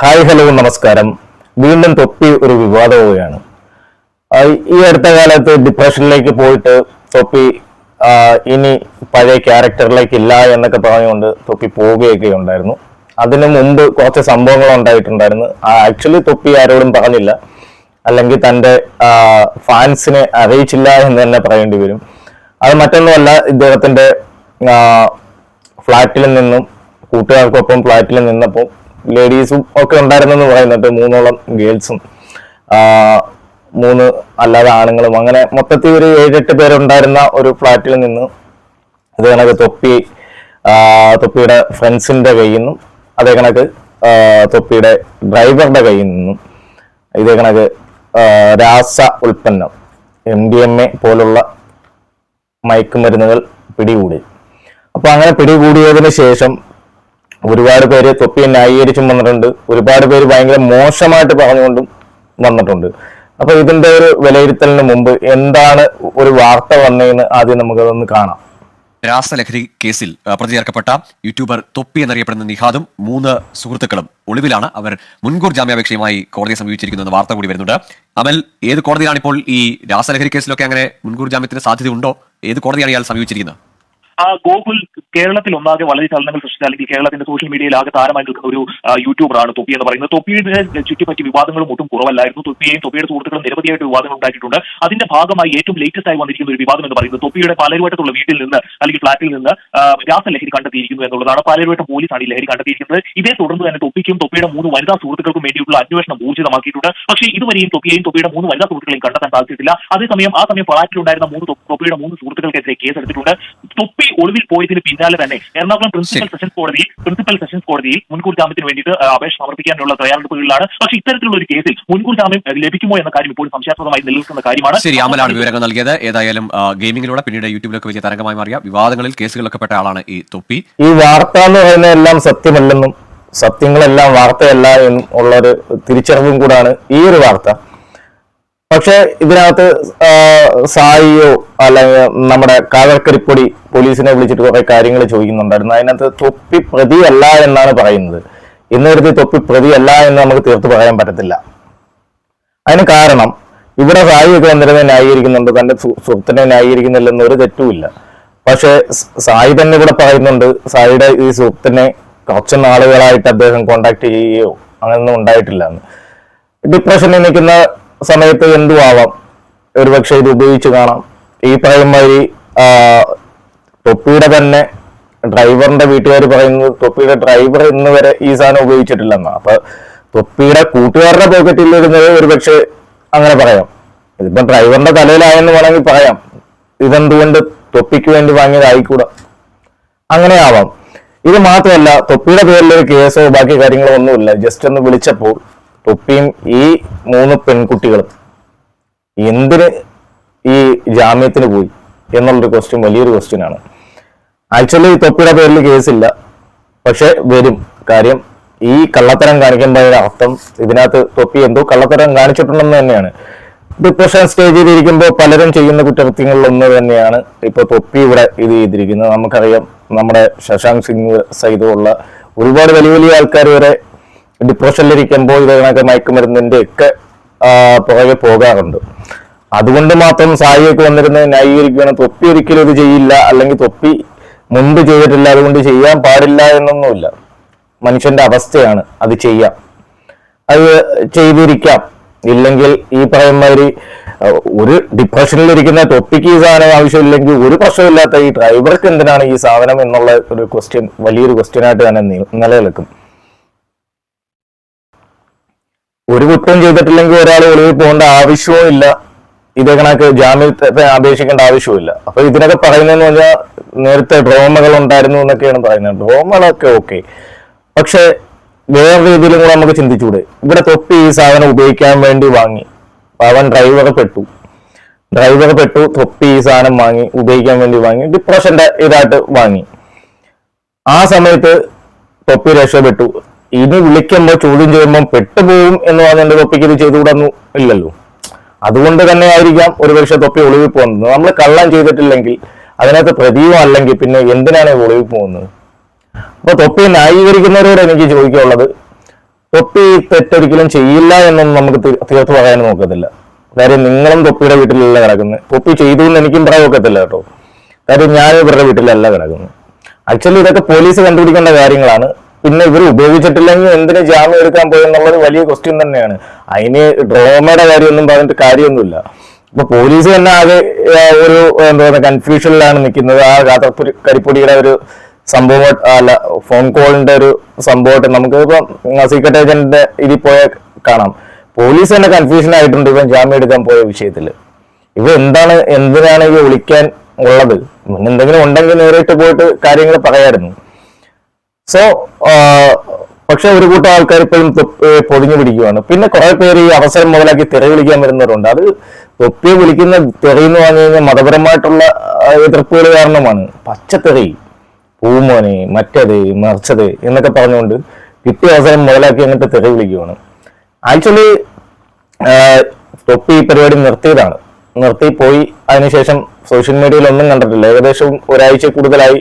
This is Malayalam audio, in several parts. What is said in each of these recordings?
ഹായ് ഹലോ നമസ്കാരം. വീണ്ടും തൊപ്പി ഒരു വിവാദവുകയാണ്. ഈ അടുത്ത കാലത്ത് ഡിപ്രഷനിലേക്ക് പോയിട്ട് തൊപ്പി ഇനി പഴയ ക്യാരക്ടറിലേക്ക് ഇല്ല എന്നൊക്കെ പറഞ്ഞുകൊണ്ട് തൊപ്പി പോവുകയൊക്കെ ഉണ്ടായിരുന്നു. അതിനു മുമ്പ് കുറച്ച് സംഭവങ്ങൾ ഉണ്ടായിട്ടുണ്ടായിരുന്നു. ആക്ച്വലി തൊപ്പി ആരോടും പറഞ്ഞില്ല, അല്ലെങ്കിൽ തൻ്റെ ഫാൻസിനെ അറിയിച്ചില്ല എന്ന് തന്നെ പറയേണ്ടി വരും. അത് മറ്റൊന്നുമല്ല, ഇദ്ദേഹത്തിൻ്റെ ഫ്ലാറ്റിൽ നിന്നും കൂട്ടുകാർക്കൊപ്പം ഫ്ലാറ്റിൽ നിന്നപ്പോൾ ലേഡീസും ഒക്കെ ഉണ്ടായിരുന്നെന്ന് പറയുന്നുണ്ട്. 3ഓളം ഗേൾസും 3 അല്ലാതെ ആണുങ്ങളും, അങ്ങനെ മൊത്തത്തിൽ ഒരു 7-8 പേരുണ്ടായിരുന്ന ഒരു ഫ്ലാറ്റിൽ നിന്ന് അതേ കണക്ക് തൊപ്പിയുടെ ഫ്രണ്ട്സിന്റെ കയ്യിൽ നിന്നും, അതേ കണക്ക് തൊപ്പിയുടെ ഡ്രൈവറുടെ കയ്യിൽ നിന്നും ഇതേ കണക്ക് രാസ ഉൽപ്പന്നം MDMA പോലുള്ള മയക്കുമരുന്നുകൾ പിടികൂടി. അപ്പൊ അങ്ങനെ പിടികൂടിയതിനു ശേഷം ഒരുപാട് പേര് തൊപ്പിയെ ന്യായീകരിച്ചും വന്നിട്ടുണ്ട്, ഒരുപാട് പേര് ഭയങ്കര മോശമായിട്ട് പറഞ്ഞുകൊണ്ടും വന്നിട്ടുണ്ട്. അപ്പൊ ഇതിന്റെ ഒരു വിലയിരുത്തലിന് മുമ്പ് എന്താണ് ഒരു വാർത്ത വന്നതെന്ന് ആദ്യം നമുക്കതൊന്ന് കാണാം. രാസലഹരി കേസിൽ പ്രതി ചേർക്കപ്പെട്ട യൂട്യൂബർ തൊപ്പി എന്നറിയപ്പെടുന്ന നിഹാദും 3 സുഹൃത്തുക്കളും ഒളിവിലാണ്. അവർ മുൻകൂർ ജാമ്യാപേക്ഷയുമായി കോടതിയെ സമീപിച്ചിരിക്കുന്ന വാർത്ത കൂടി വരുന്നുണ്ട്. അമൽ, ഏത് കോടതിയാണ് ഇപ്പോൾ ഈ രാസലഹരി കേസിലൊക്കെ അങ്ങനെ മുൻകൂർ ജാമ്യത്തിന് സാധ്യതയുണ്ടോ? ഏത് കോടതിയാണ് ഇയാൾ സമീപിച്ചിരിക്കുന്നത്? ഗോകുൽ, കേരളത്തിൽ ഒന്നാകെ വളരെ ചലനങ്ങൾ സൃഷ്ടിച്ച, അല്ലെങ്കിൽ കേരളത്തിന്റെ സോഷ്യൽ മീഡിയയിൽ ആകെ താരമായി നിൽക്കുന്ന ഒരു യൂട്യൂബറാണ് തൊപ്പി എന്ന് പറയുന്നത്. തൊപ്പിയുടെ ചുറ്റിപ്പറ്റി വിവാദങ്ങളും ഒട്ടും കുറവല്ലായിരുന്നു. തൊപ്പിയെയും തൊപ്പിയുടെ സുഹൃത്തുക്കളും നിരവധിയായിട്ട് വിവാദങ്ങൾ ഉണ്ടാക്കിയിട്ടുണ്ട്. അതിന്റെ ഭാഗമായി ഏറ്റവും ലേറ്റസ്റ്റ് ആയി വന്നിരിക്കുന്ന ഒരു വിവാദം എന്ന് പറയുന്നത് തൊപ്പിയുടെ പാലരുവട്ടത്തുള്ള വീട്ടിൽ നിന്ന്, അല്ലെങ്കിൽ ഫ്ളാറ്റിൽ നിന്ന് രാസലഹരി കണ്ടെത്തിയിരിക്കുന്നു എന്നുള്ളതാണ്. പാലരുവട്ടം പോലീസാണ് ഈ ലഹരി കണ്ടെത്തിയിരിക്കുന്നത്. ഇതേ തുടർന്ന് തന്നെ തൊപ്പിക്കും തൊപ്പിയുടെ 3 വനിതാ സുഹൃത്തുക്കൾക്കും വേണ്ടിയിട്ടുള്ള അന്വേഷണം ഊർജിതമാക്കിയിട്ടുണ്ട്. പക്ഷേ ഇതുവരെയും തൊപ്പിയെയും തൊപ്പിയുടെ 3 വനിതാ സുഹൃത്തുക്കളെയും കണ്ടെത്താൻ സാധിച്ചിട്ടില്ല. അതേസമയം ഫ്ളാറ്റിലുണ്ടായിരുന്ന തൊപ്പിയുടെ 3 സുഹൃത്തുക്കൾക്കെതിരെ കേസെടുത്തിട്ടുണ്ട്. തൊപ്പി ഒളിവിൽ പോയതിന് പിന്നാലെ തന്നെ എറണാകുളം പ്രിൻസിപ്പൽ സെഷൻസ് കോടതിയിൽ മുൻകൂർ ജാമ്യത്തിന് വേണ്ടിയിട്ട് അപേക്ഷ സമർപ്പിക്കാനുള്ള തയ്യാറെടുപ്പുകളിലാണ്. പക്ഷേ ഇത്തരത്തിലുള്ള ഒരു കേസിൽ മുൻകൂർ ജാമ്യം ലഭിക്കുമോ എന്ന കാര്യം ഇപ്പോഴും സംശയാസ്പദമായി നിലനിൽക്കുന്ന കാര്യമാണ്. ശരി, അമലാണ് വിവരങ്ങൾ നൽകിയത്. ഏതായാലും ഗെയിമിങ്ങിലൂടെ പിന്നീട് യൂട്യൂബിലൊക്കെ വലിയ തരംഗമായി മാറിയ വിവാദങ്ങളിൽ കേസുകളിലൊക്കെ പെട്ട ആളാണ് ഈ തൊപ്പി. ഈ വാർത്ത എന്ന് പറയുന്ന എല്ലാം സത്യമല്ലെന്നും സത്യങ്ങളെല്ലാം വാർത്തയല്ല എന്നും ഉള്ളൊരു തിരിച്ചറിവും കൂടാണ് ഈ ഒരു വാർത്ത. പക്ഷെ ഇതിനകത്ത് സായിയോ അല്ലെങ്കിൽ നമ്മുടെ കാവൽക്കരിപ്പൊടി പോലീസിനെ വിളിച്ചിട്ട് കുറെ കാര്യങ്ങൾ ചോദിക്കുന്നുണ്ടായിരുന്നു. അതിനകത്ത് തൊപ്പി പ്രതിയല്ല എന്നാണ് പറയുന്നത്. ഇന്ന് തൊപ്പി പ്രതിയല്ല എന്ന് നമുക്ക് തീർത്ത് പറയാൻ പറ്റത്തില്ല. അതിന് കാരണം ഇവിടെ സായിയൊക്കെ വന്നിരുന്നത് ന്യായീകരിക്കുന്നുണ്ട്, തന്റെ സുഹൃത്തിനെ ന്യായീകരിക്കുന്നില്ലെന്നൊരു തെറ്റുമില്ല. പക്ഷെ സായി തന്നെ ഇവിടെ പറയുന്നുണ്ട്, സായിയുടെ ഈ സുഹൃത്തിനെ കുറച്ച് നാളുകളായിട്ട് അദ്ദേഹം കോണ്ടാക്ട് ചെയ്യുകയോ അങ്ങനെയൊന്നും ഉണ്ടായിട്ടില്ല എന്ന്. ഡിപ്രഷനിൽ നിൽക്കുന്ന സമയത്ത് എന്തു ആവാം, ഒരുപക്ഷെ ഇത് ഉപയോഗിച്ച് കാണാം. ഈ പറയുമാതിരി തൊപ്പിയുടെ തന്നെ ഡ്രൈവറിന്റെ വീട്ടുകാർ പറയുന്നത് തൊപ്പിയുടെ ഡ്രൈവർ ഇന്ന് വരെ ഈ സാധനം ഉപയോഗിച്ചിട്ടില്ലെന്നാണ്. അപ്പൊ തൊപ്പിയുടെ കൂട്ടുകാരുടെ പോക്കറ്റിൽ ഇടുന്നത് ഒരുപക്ഷെ അങ്ങനെ പറയാം. ഇതിപ്പോ ഡ്രൈവറിന്റെ തലയിലായെന്ന് വേണമെങ്കിൽ പറയാം. ഇതെന്തുകൊണ്ട് തൊപ്പിക്ക് വേണ്ടി വാങ്ങിയതായിക്കൂടാ, അങ്ങനെ ആവാം. ഇത് മാത്രമല്ല, തൊപ്പിയുടെ പേരിലൊരു കേസോ ബാക്കി കാര്യങ്ങളോ ഒന്നുമില്ല. ജസ്റ്റ് ഒന്ന് വിളിച്ചപ്പോൾ തൊപ്പിയും ഈ 3 പെൺകുട്ടികളും എന്തിന് ഈ ജാമ്യത്തിന് പോയി എന്നുള്ളൊരു ക്വസ്റ്റ്യൻ വലിയൊരു ക്വസ്റ്റ്യൻ ആണ്. ആക്ച്വലി തൊപ്പിയുടെ പേരിൽ കേസില്ല, പക്ഷെ വരും. കാര്യം ഈ കള്ളത്തരം കാണിക്കുമ്പോൾ അർത്ഥം ഇതിനകത്ത് തൊപ്പി എന്തോ കള്ളത്തരം കാണിച്ചിട്ടുണ്ടെന്ന് തന്നെയാണ്. ഡിപ്രഷൻ സ്റ്റേജിൽ ഇരിക്കുമ്പോൾ പലരും ചെയ്യുന്ന കുറ്റകൃത്യങ്ങളിൽ ഒന്ന് തന്നെയാണ് ഇപ്പൊ തൊപ്പി ഇവിടെ ഇത് ചെയ്തിരിക്കുന്നത്. നമുക്കറിയാം, നമ്മുടെ ശശാങ്ക് സിംഗ് സഹിതമുള്ള ഒരുപാട് വലിയ വലിയ ആൾക്കാർ വരെ ഡിപ്രഷനിലിരിക്കുമ്പോൾ ഇതിനൊക്കെ മയക്കുമരുന്നിന്റെ ഒക്കെ പുറകെ പോകാറുണ്ട്. അതുകൊണ്ട് മാത്രം സായിയൊക്കെ വന്നിരുന്നത് ന്യായീകരിക്കുകയാണ്, തൊപ്പി ഒരിക്കലും ഇത് ചെയ്യില്ല, അല്ലെങ്കിൽ തൊപ്പി മുൻപ് ചെയ്തിട്ടില്ല അതുകൊണ്ട് ചെയ്യാൻ പാടില്ല എന്നൊന്നുമില്ല. മനുഷ്യന്റെ അവസ്ഥയാണ്, അത് ചെയ്യാം, അത് ചെയ്തിരിക്കാം. ഇല്ലെങ്കിൽ ഈ പറയുന്നവര് ഒരു ഡിപ്രഷനിലിരിക്കുന്ന തൊപ്പിക്ക് ഈ സാധനം ആവശ്യമില്ലെങ്കിൽ ഒരു പ്രശ്നമില്ലാത്ത ഈ ഡ്രൈവർക്ക് എന്തിനാണ് ഈ സാധനം എന്നുള്ള ഒരു ക്വസ്റ്റ്യൻ വലിയൊരു ക്വസ്റ്റ്യനായിട്ട് തന്നെ നിലനിൽക്കും. ഒരു കുറ്റം ചെയ്തിട്ടില്ലെങ്കിൽ ഒരാൾ ഒളിവിൽ പോകേണ്ട ആവശ്യവും ഇല്ല, ഇതേ കണക്ക് ജാമ്യത്തെ അപേക്ഷിക്കേണ്ട ആവശ്യമില്ല. അപ്പൊ ഇതിനൊക്കെ പറയുന്നതെന്ന് പറഞ്ഞാൽ നേരത്തെ ഡ്രോമകൾ ഉണ്ടായിരുന്നു എന്നൊക്കെയാണ് പറയുന്നത്. ഡ്രോമകളൊക്കെ ഓക്കെ, പക്ഷെ വേറെ രീതിയിലും കൂടെ നമുക്ക് ചിന്തിച്ചൂടെ? ഇവിടെ തൊപ്പി ഈ സാധനം ഉപയോഗിക്കാൻ വേണ്ടി വാങ്ങി, അവൻ ഡ്രൈവർ പെട്ടു, തൊപ്പി ഈ സാധനം വാങ്ങി ഉപയോഗിക്കാൻ വേണ്ടി വാങ്ങി, ഡിപ്രഷന്റെ ഇതായിട്ട് വാങ്ങി. ആ സമയത്ത് തൊപ്പി രക്ഷപ്പെട്ടു. ഇനി വിളിക്കുമ്പോൾ ചോദ്യം ചെയ്യുമ്പോൾ പെട്ടുപോകും എന്ന് പറഞ്ഞിട്ട് തൊപ്പിക്ക് ഇത് ചെയ്തുകൂടൊന്നും ഇല്ലല്ലോ. അതുകൊണ്ട് തന്നെ ആയിരിക്കാം ഒരുപക്ഷെ തൊപ്പി ഒളിവിൽ പോകുന്നത്. നമ്മൾ കള്ളം ചെയ്തിട്ടില്ലെങ്കിൽ അതിനകത്ത് പ്രതിയും അല്ലെങ്കിൽ പിന്നെ എന്തിനാണ് ഒളിവിൽ പോകുന്നത്? അപ്പൊ തൊപ്പിയെ ന്യായീകരിക്കുന്നവരോട് എനിക്ക് ചോദിക്കാനുള്ളത്, തൊപ്പി തെറ്റൊരിക്കലും ചെയ്യില്ല എന്നൊന്നും നമുക്ക് തീർത്ത് പറയാൻ നോക്കത്തില്ല. കാര്യം നിങ്ങളും തൊപ്പിയുടെ വീട്ടിലല്ല കിടക്കുന്നത്. തൊപ്പി ചെയ്തു എന്ന് എനിക്കും പറയാൻ ഒക്കത്തില്ല കേട്ടോ. കാര്യം ഞാൻ ഇവരുടെ വീട്ടിലല്ല കിടക്കുന്നത്. ആക്ച്വലി ഇതൊക്കെ പോലീസ് കണ്ടുപിടിക്കേണ്ട കാര്യങ്ങളാണ്. പിന്നെ ഇവർ ഉപയോഗിച്ചിട്ടില്ലെങ്കിൽ എന്തിന് ജാമ്യം എടുക്കാൻ പോയി എന്നുള്ളത് വലിയ ക്വസ്റ്റ്യൻ തന്നെയാണ്. അതിന് ഡ്രോമയുടെ കാര്യമൊന്നും പറഞ്ഞിട്ട് കാര്യമൊന്നുമില്ല. ഇപ്പൊ പോലീസ് തന്നെ ആകെ ഒരു എന്താ പറയുക കൺഫ്യൂഷനിലാണ് നിൽക്കുന്നത്. ആ കരിപ്പൊടിയുടെ ഒരു സംഭവം അല്ല, ഫോൺ കോളിന്റെ ഒരു സംഭവമായിട്ട് നമുക്ക് ഇപ്പം സീക്രട്ട് ഏജന്റിന്റെ ഇതിൽ പോയാൽ കാണാം. പോലീസ് തന്നെ കൺഫ്യൂഷൻ ആയിട്ടുണ്ട് ഇവൻ ജാമ്യം എടുക്കാൻ പോയ വിഷയത്തിൽ. ഇവ എന്തിനാണ് ഈ വിളിക്കാൻ ഉള്ളത്? എന്തെങ്കിലും ഉണ്ടെങ്കിൽ നേരിട്ട് പോയിട്ട് കാര്യങ്ങൾ പറയായിരുന്നു. സോ പക്ഷെ ഒരു കൂട്ടം ആൾക്കാർ ഇപ്പോഴും പൊതിഞ്ഞു പിടിക്കുകയാണ്. പിന്നെ കുറെ പേര് ഈ അവസരം മുതലാക്കി തെറി വിളിക്കാൻ വരുന്നവരുണ്ട്. അത് തൊപ്പിയെ വിളിക്കുന്ന തെറി എന്ന് പറഞ്ഞു കഴിഞ്ഞാൽ മതപരമായിട്ടുള്ള എതിർപ്പുകൾ കാരണമാണ്. പച്ചത്തെറി, പൂമോനെ, മറ്റത് മറിച്ചത് എന്നൊക്കെ പറഞ്ഞുകൊണ്ട് കിട്ടിയ അവസരം മുതലാക്കി അങ്ങോട്ട് തെറി വിളിക്കുകയാണ്. ആക്ച്വലി തൊപ്പി ഈ പരിപാടി നിർത്തി പോയി. അതിനുശേഷം സോഷ്യൽ മീഡിയയിൽ ഒന്നും കണ്ടിട്ടില്ല. ഏകദേശം ഒരാഴ്ച കൂടുതലായി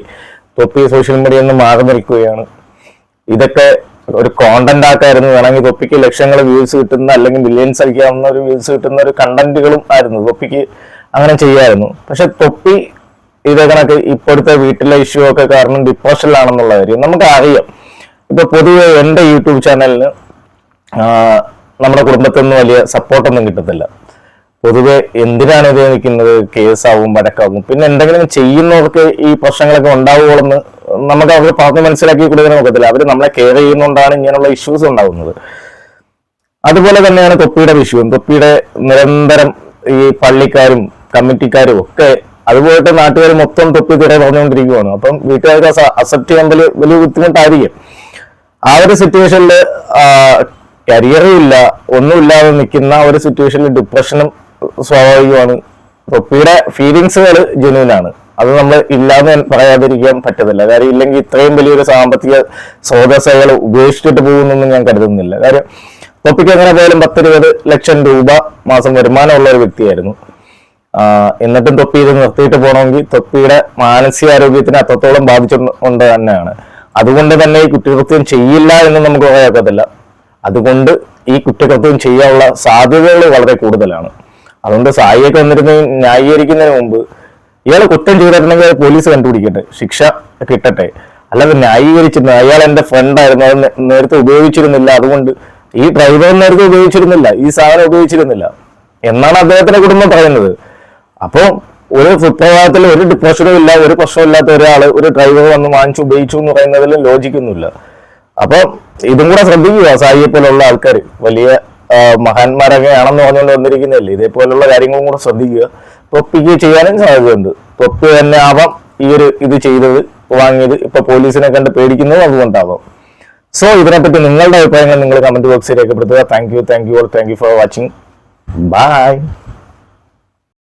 തൊപ്പി സോഷ്യൽ മീഡിയയിൽ നിന്ന് മാറി നിൽക്കുകയാണ്. ഇതൊക്കെ ഒരു കോണ്ടന്റ് ആക്കായിരുന്നു. വേണമെങ്കിൽ തൊപ്പിക്ക് ലക്ഷങ്ങൾ വ്യൂസ് കിട്ടുന്ന അല്ലെങ്കിൽ മില്യൻസ് അടിക്കാവുന്ന ഒരു വ്യൂസ് കിട്ടുന്ന ഒരു കണ്ടന്റുകളും ആയിരുന്നു. തൊപ്പിക്ക് അങ്ങനെ ചെയ്യായിരുന്നു. പക്ഷെ തൊപ്പി ഇതേ കണക്ക് ഇപ്പോഴത്തെ വീട്ടിലെ ഇഷ്യൂ ഒക്കെ കാരണം ഡിപ്രഷനിലാണെന്നുള്ള കാര്യം നമുക്ക് അറിയാം. ഇപ്പൊ പൊതുവെ എൻ്റെ യൂട്യൂബ് ചാനലിന് നമ്മുടെ കുടുംബത്തിൽ നിന്ന് വലിയ സപ്പോർട്ടൊന്നും കിട്ടത്തില്ല. പൊതുവെ എന്തിനാണ് ഇത് നിൽക്കുന്നത്, കേസാവും വഴക്കാവും. പിന്നെ എന്തെങ്കിലും ചെയ്യുന്നവർക്ക് ഈ പ്രശ്നങ്ങളൊക്കെ ഉണ്ടാവുകയെന്ന് നമുക്ക് അവർ പറഞ്ഞ് മനസ്സിലാക്കി കൊടുക്കാൻ നോക്കത്തില്ല. അവർ നമ്മളെ കെയർ ചെയ്യുന്നതുകൊണ്ടാണ് ഇങ്ങനെയുള്ള ഇഷ്യൂസ് ഉണ്ടാകുന്നത്. അതുപോലെ തന്നെയാണ് തൊപ്പിയുടെ വിഷയവും. തൊപ്പിയുടെ നിരന്തരം ഈ പള്ളിക്കാരും കമ്മിറ്റിക്കാരും ഒക്കെ അതുപോലത്തെ നാട്ടുകാർ മൊത്തം തൊപ്പി തീരെ പറഞ്ഞുകൊണ്ടിരിക്കുകയാണ്. അപ്പം വീട്ടുകാർക്ക് അക്സെപ്റ്റ് ചെയ്യാൻ വലിയ ബുദ്ധിമുട്ടായിരിക്കും. ആ ഒരു സിറ്റുവേഷനിൽ കരിയറും ഇല്ല, ഒന്നുമില്ലാതെ നിൽക്കുന്ന ഒരു സിറ്റുവേഷനിൽ ഡിപ്രഷനും സ്വാഭാവികമാണ്. തൊപ്പിയുടെ ഫീലിങ്സുകൾ ജെന്യൂനാണ്. അത് നമ്മൾ ഇല്ലാന്ന് പറയാതിരിക്കാൻ പറ്റത്തില്ല. കാര്യം ഇല്ലെങ്കിൽ ഇത്രയും വലിയൊരു സാമ്പത്തിക സ്രോതസ്സുകൾ ഉപേക്ഷിച്ചിട്ട് പോകുന്നൊന്നും ഞാൻ കരുതുന്നില്ല. കാര്യം തൊപ്പിക്ക് എങ്ങനെ പോയാലും 10-20 ലക്ഷം രൂപ മാസം വരുമാനമുള്ള ഒരു വ്യക്തിയായിരുന്നു. എന്നിട്ടും തൊപ്പി ഇത് നിർത്തിയിട്ട് പോകണമെങ്കിൽ തൊപ്പിയുടെ മാനസികാരോഗ്യത്തിന് അത്രത്തോളം ബാധിച്ചുകൊണ്ട് തന്നെയാണ്. അതുകൊണ്ട് തന്നെ ഈ കുറ്റകൃത്യം ചെയ്യില്ല എന്ന് നമുക്ക് പറയാക്കത്തില്ല. അതുകൊണ്ട് ഈ കുറ്റകൃത്യം ചെയ്യാനുള്ള സാധ്യതകൾ വളരെ കൂടുതലാണ്. അതുകൊണ്ട് സായിയൊക്കെ വന്നിരുന്ന് ന്യായീകരിക്കുന്നതിന് മുമ്പ് ഇയാൾ കുറ്റം ചെയ്തിട്ടുണ്ടെങ്കിൽ പോലീസ് കണ്ടുപിടിക്കട്ടെ, ശിക്ഷ കിട്ടട്ടെ. അല്ലാതെ ന്യായീകരിച്ചിരുന്നു അയാൾ എന്റെ ഫ്രണ്ടായിരുന്നു, അത് നേരത്തെ ഉപയോഗിച്ചിരുന്നില്ല, അതുകൊണ്ട് ഈ ഡ്രൈവർ നേരത്തെ ഉപയോഗിച്ചിരുന്നില്ല, ഈ സാധനം ഉപയോഗിച്ചിരുന്നില്ല എന്നാണ് അദ്ദേഹത്തിന്റെ കുടുംബം പറയുന്നത്. അപ്പോൾ ഒരു സുപ്രഭാതത്തിൽ ഒരു ഡിപ്രഷനും ഇല്ല, ഒരു പ്രശ്നമില്ലാത്ത ഒരാൾ ഒരു ഡ്രൈവർ വന്ന് വാങ്ങിച്ചു ഉപയോഗിച്ചു എന്ന് പറയുന്നതിൽ ലോജിക്കൊന്നുമില്ല. അപ്പൊ ഇതും കൂടെ ശ്രദ്ധിക്കുക. സായിയെ പോലുള്ള ആൾക്കാർ വലിയ മഹാന്മാരൊക്കെ ആണെന്ന് പറഞ്ഞുകൊണ്ട് വന്നിരിക്കുന്നില്ലേ, ഇതേപോലുള്ള കാര്യങ്ങളും കൂടെ ശ്രദ്ധിക്കുക. തൊപ്പിക്ക് ചെയ്യാനും സാധ്യതയുണ്ട്. തൊപ്പി തന്നെ ആവാം ഇത് ചെയ്തത്, വാങ്ങിയത്. ഇപ്പൊ പോലീസിനെ കണ്ട് പേടിക്കുന്നത് അതുകൊണ്ടാവാം. സോ ഇതിനെപ്പറ്റി നിങ്ങളുടെ അഭിപ്രായങ്ങൾ നിങ്ങൾ കമന്റ് ബോക്സിൽ രേഖപ്പെടുത്തുക. Thank you all, thank you for watching. By.